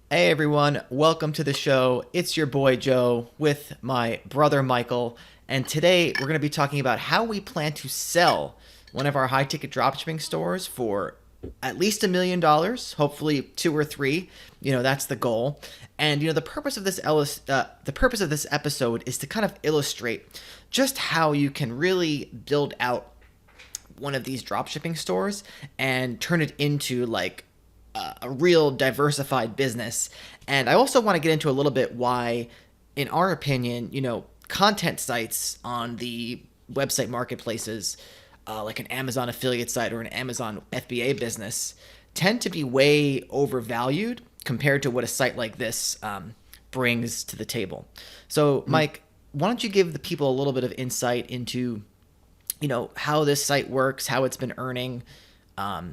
Hey everyone, welcome to the show. It's your boy Joe with my brother Michael, and today we're going to be talking about how we plan to sell one of our high ticket dropshipping stores for at least $1 million, hopefully two or three. That's the goal. And the purpose of this episode is to kind of illustrate just how you can really build out one of these dropshipping stores and turn it into like a real diversified business. And I also want to get into a little bit why, in our opinion, content sites on the website marketplaces, like an Amazon affiliate site or an Amazon FBA business, tend to be way overvalued compared to what a site like this brings to the table. So, Mike, why don't you give the people a little bit of insight into, how this site works, how it's been earning,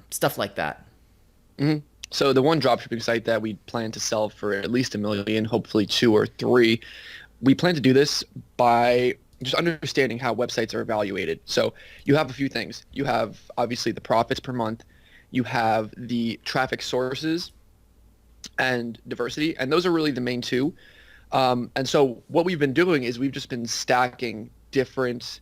stuff like that. hmm So the one dropshipping site that we plan to sell for at least 1 million, hopefully two or three, we plan to do this by just understanding how websites are evaluated. So you have a few things. You have obviously the profits per month. You have the traffic sources and diversity, and those are really the main two. And so what we've been doing is we've just been stacking different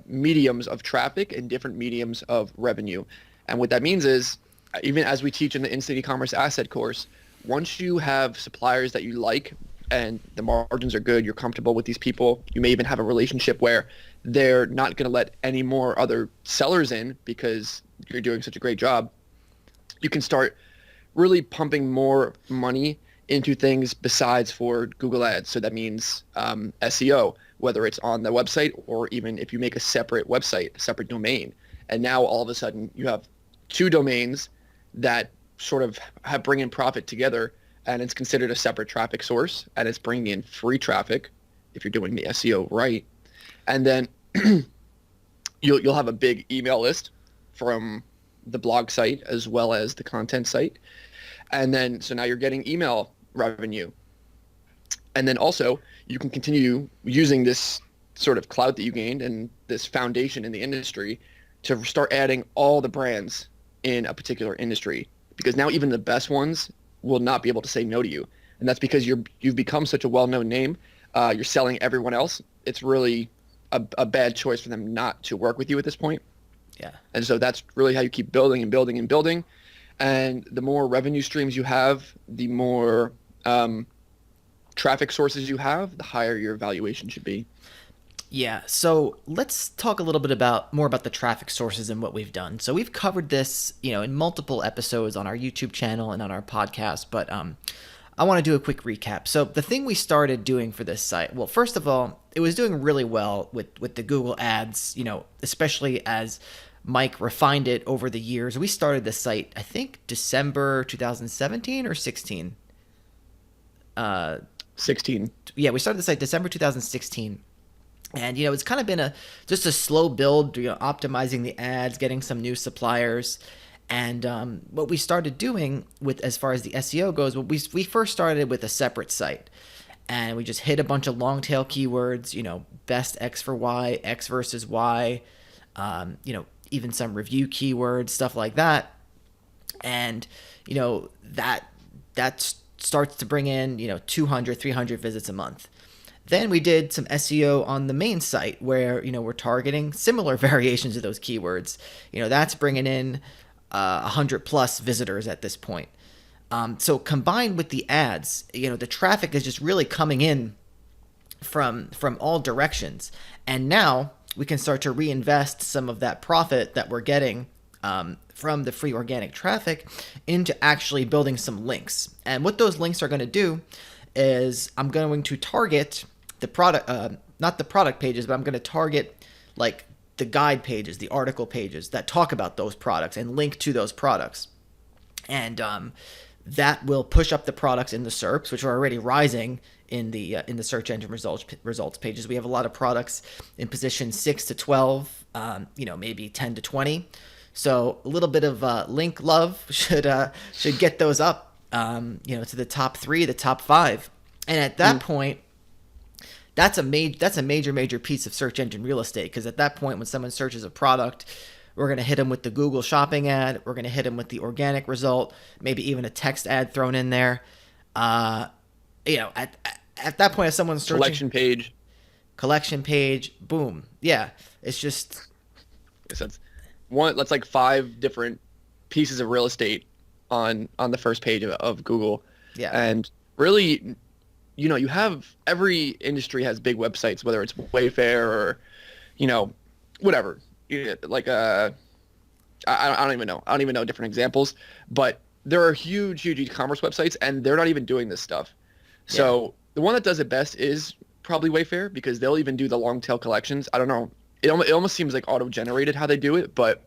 mediums of traffic and different mediums of revenue. And what that means is, even as we teach in the instant e-commerce asset course, once you have suppliers that you like and the margins are good, you're comfortable with these people, you may even have a relationship where they're not going to let any more other sellers in because you're doing such a great job, you can start really pumping more money into things besides for Google Ads. So that means SEO, whether it's on the website or even if you make a separate website, a separate domain. And now all of a sudden you have two domains that sort of bring in profit together, and it's considered a separate traffic source, and it's bringing in free traffic if you're doing the SEO right. And then you'll have a big email list from the blog site as well as the content site. And then so now you're getting email revenue. And then also you can continue using this sort of clout that you gained and this foundation in the industry to start adding all the brands in a particular industry, because now even the best ones will not be able to say no to you. And that's because you've become such a well-known name. You're selling everyone else. It's really a bad choice for them not to work with you at this point. Yeah. And so that's really how you keep building and building and building. And the more revenue streams you have, the more traffic sources you have, the higher your valuation should be. Yeah, so let's talk a little bit more about the traffic sources and what we've done. So we've covered this, in multiple episodes on our YouTube channel and on our podcast, but I want to do a quick recap. So the thing we started doing for this site, well, first of all, it was doing really well with the Google Ads, especially as Mike refined it over the years. We started this site, I think, December 2017 or 16. 16. Yeah, we started the site December 2016. And it's kind of been just a slow build, optimizing the ads, getting some new suppliers, and what we started doing with as far as the SEO goes, well, we first started with a separate site, and we just hit a bunch of long tail keywords, best X for Y, X versus Y, even some review keywords, stuff like that, and that starts to bring in 200, 300 visits a month. Then we did some SEO on the main site where, we're targeting similar variations of those keywords. That's bringing in 100 plus visitors at this point. So combined with the ads, the traffic is just really coming in from all directions. And now we can start to reinvest some of that profit that we're getting from the free organic traffic into actually building some links. And what those links are going to do is I'm going to target the product, not the product pages, but I'm going to target like the guide pages, the article pages that talk about those products and link to those products. And that will push up the products in the SERPs, which are already rising in the search engine results pages. We have a lot of products in position 6 to 12, maybe 10 to 20. So a little bit of link love should get those up, to the top 3, the top 5. And at that point, that's a major piece of search engine real estate, because at that point when someone searches a product, we're going to hit them with the Google shopping ad, we're going to hit them with the organic result, maybe even a text ad thrown in there, You know, at that point, if someone's searching Collection page. collection page, boom, yeah, it's just So that's one. That's like 5 different pieces of real estate on the first page of Google, yeah, and really, you have every industry has big websites, whether it's Wayfair or, whatever. Like I don't even know. I don't even know different examples, but there are huge e-commerce websites, and they're not even doing this stuff. yeah, So the one that does it best is probably Wayfair, because they'll even do the long tail collections. I don't know. It almost seems like auto-generated how they do it, but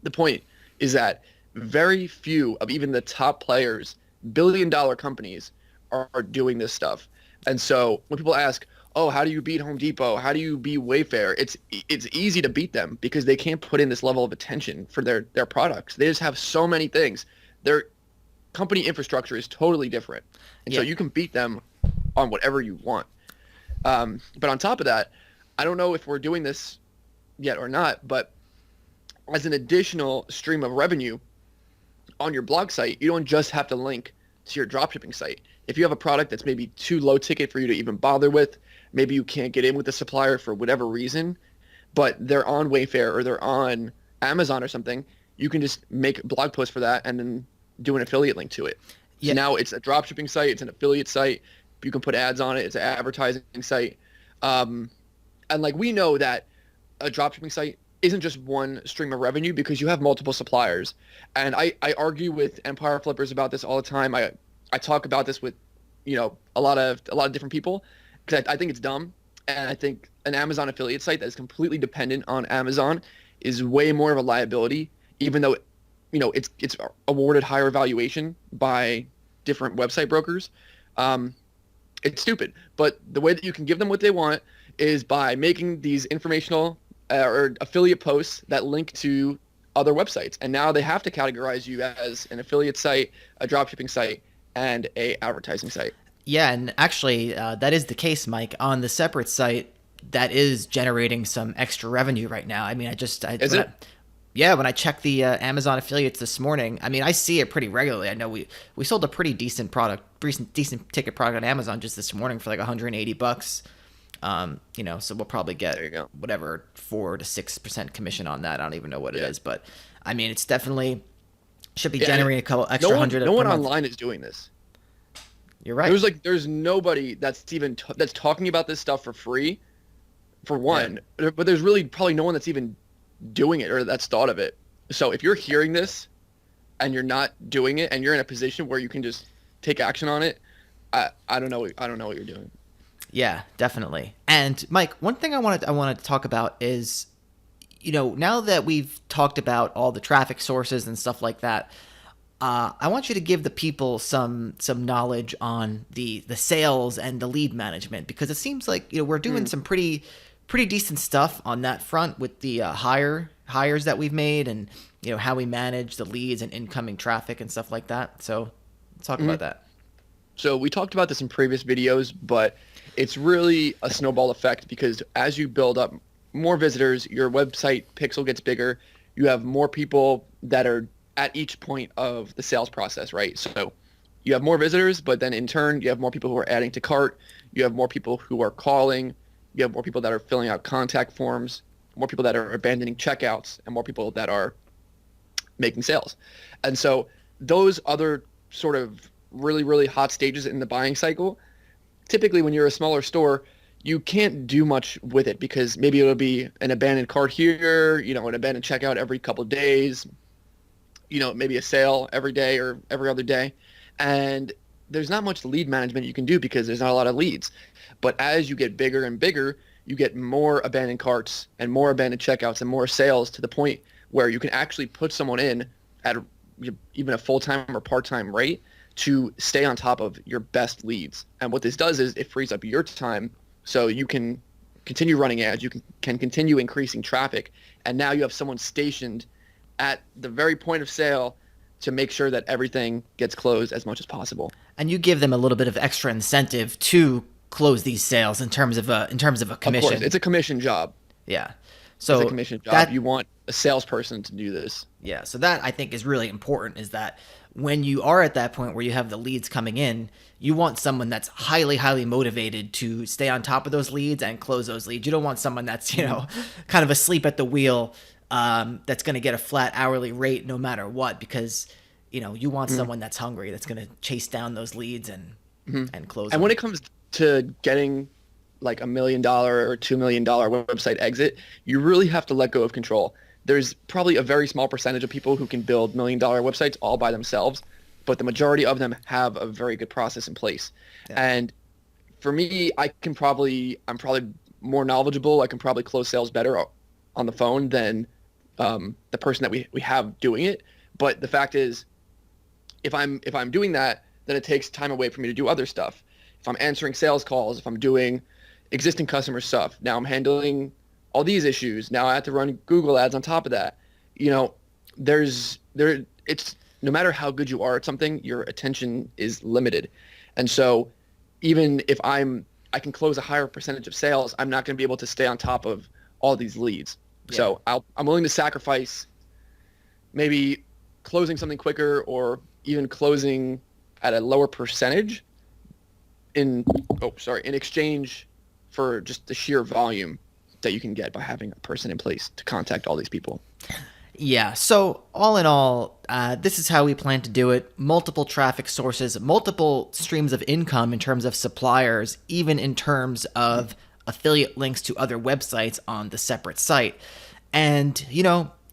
the point is that very few of even the top players, billion-dollar companies, are doing this stuff. And so when people ask, "Oh, how do you beat Home Depot? How do you beat Wayfair?" It's easy to beat them because they can't put in this level of attention for their products. They just have so many things. Their company infrastructure is totally different, and so yeah, you can beat them on whatever you want. But on top of that, I don't know if we're doing this yet or not, but as an additional stream of revenue on your blog site, you don't just have to link to your dropshipping site. If you have a product that's maybe too low ticket for you to even bother with, maybe you can't get in with the supplier for whatever reason, but they're on Wayfair or they're on Amazon or something, you can just make a blog post for that and then do an affiliate link to it. So yeah, now it's a dropshipping site, it's an affiliate site. You can put ads on it. It's an advertising site. And like we know that a dropshipping site isn't just one stream of revenue because you have multiple suppliers. And I argue with Empire Flippers about this all the time. I talk about this with, a lot of different people because I think it's dumb. And I think an Amazon affiliate site that is completely dependent on Amazon is way more of a liability, even though, it's awarded higher valuation by different website brokers. It's stupid, but the way that you can give them what they want is by making these informational or affiliate posts that link to other websites. And now they have to categorize you as an affiliate site, a dropshipping site, and a advertising site. yeah. And actually, that is the case, Mike. On the separate site, that is generating some extra revenue right now. I mean, Is it? yeah, when I checked the Amazon affiliates this morning, I mean, I see it pretty regularly. I know we sold a pretty decent product, decent ticket product on Amazon just this morning for like $180. So we'll probably get There you go. whatever 4 to 6% commission on that. I don't even know what it Yeah. is, but I mean, it's definitely should be Yeah, generating a couple extra no one, hundred no per one month. online is doing this. You're right. There's nobody that's talking about this stuff for free, for one. But there's really probably no one that's even doing it or that's thought of it. So if you're hearing this and you're not doing it and you're in a position where you can just take action on it, I don't know. I don't know what you're doing. Yeah, definitely. And Mike, one thing I wanted to talk about is, now that we've talked about all the traffic sources and stuff like that, I want you to give the people some knowledge on the sales and the lead management, because it seems like we're doing some pretty decent stuff on that front with the hires that we've made, and how we manage the leads and incoming traffic and stuff like that. So let's talk about that. So we talked about this in previous videos, but it's really a snowball effect because as you build up more visitors, your website pixel gets bigger. You have more people that are at each point of the sales process, right? So you have more visitors, but then in turn, you have more people who are adding to cart. You have more people who are calling. You have more people that are filling out contact forms, more people that are abandoning checkouts, and more people that are making sales. And so those other sort of really hot stages in the buying cycle, typically when you're a smaller store, you can't do much with it because maybe it'll be an abandoned cart here, an abandoned checkout every couple of days, maybe a sale every day or every other day. And there's not much lead management you can do because there's not a lot of leads. But as you get bigger and bigger, you get more abandoned carts and more abandoned checkouts and more sales to the point where you can actually put someone in at even a full-time or part-time rate to stay on top of your best leads. And what this does is it frees up your time so you can continue running ads, you can continue increasing traffic, and now you have someone stationed at the very point of sale to make sure that everything gets closed as much as possible. And you give them a little bit of extra incentive to close these sales in terms of a Of commission. course, it's a commission job. Yeah. It's a So commission job. that You want a salesperson to do this. Yeah, so that I think is really important, is that when you are at that point where you have the leads coming in, you want someone that's highly, highly motivated to stay on top of those leads and close those leads. You don't want someone that's, kind of asleep at the wheel, that's going to get a flat hourly rate no matter what, because, you want someone that's hungry, that's going to chase down those leads and close them. And when it comes to getting like $1 million or $2 million website exit, you really have to let go of control. There's probably a very small percentage of people who can build $1 million websites all by themselves, but the majority of them have a very good process in place. Yeah. And for me, I'm probably more knowledgeable. I can probably close sales better on the phone than the person that we have doing it. But the fact is, if I'm doing that, then it takes time away from me to do other stuff. If I'm answering sales calls, if I'm doing existing customer stuff, now I'm handling all these issues. Now I have to run Google Ads on top of that. It's no matter how good you are at something, your attention is limited. And so even if I can close a higher percentage of sales, I'm not going to be able to stay on top of all these leads. Yeah. So I'm willing to sacrifice maybe closing something quicker, or even closing at a lower percentage in exchange for just the sheer volume that you can get by having a person in place to contact all these people. Yeah, so all in all, this is how we plan to do it. Multiple traffic sources, multiple streams of income in terms of suppliers, even in terms of affiliate links to other websites on the separate site. And,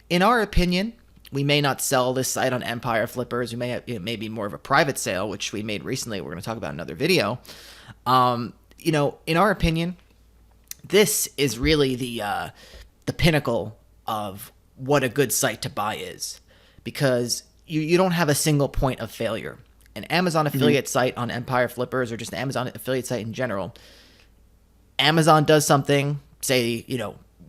in our opinion, we may not sell this site on Empire Flippers. We may have, it may be more of a private sale, which we made recently. We're going to talk about in another video. In our opinion, this is really the pinnacle of what a good site to buy is, because you don't have a single point of failure. An Amazon affiliate site on Empire Flippers, or just an Amazon affiliate site in general, Amazon does something, say,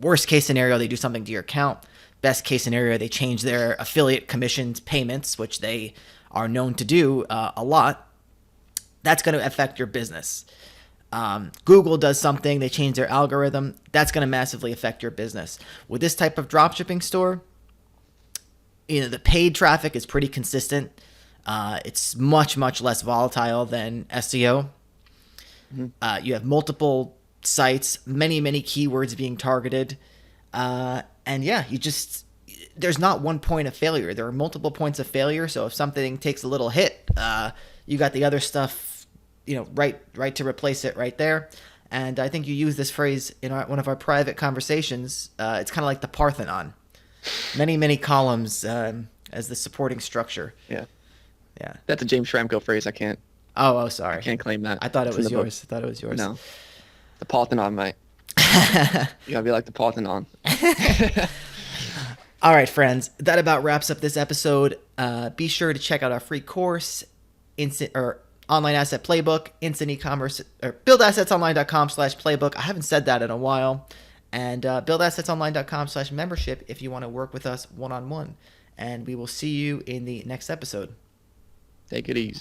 worst case scenario, they do something to your account. Best case scenario, they change their affiliate commissions payments, which they are known to do a lot. That's going to affect your business. Google does something, they change their algorithm, that's going to massively affect your business. With this type of dropshipping store, the paid traffic is pretty consistent. It's much, much less volatile than SEO. You have multiple sites, many, many keywords being targeted. And yeah, there's not one point of failure. There are multiple points of failure. So if something takes a little hit, you got the other stuff, right to replace it right there. And I think you use this phrase in one of our private conversations. It's kind of like the Parthenon. Many, many columns as the supporting structure. Yeah. Yeah. That's a James Schramko phrase. I can't. Oh, sorry. I can't claim that. I thought it was yours. No. The Parthenon, mate. You gotta be like the Parthenon. All right, friends. That about wraps up this episode. Be sure to check out our free course, Online Asset Playbook, Instant E-commerce, or buildassetsonline.com/playbook. I haven't said that in a while. And buildassetsonline.com/membership if you want to work with us one-on-one. And we will see you in the next episode. Take it easy.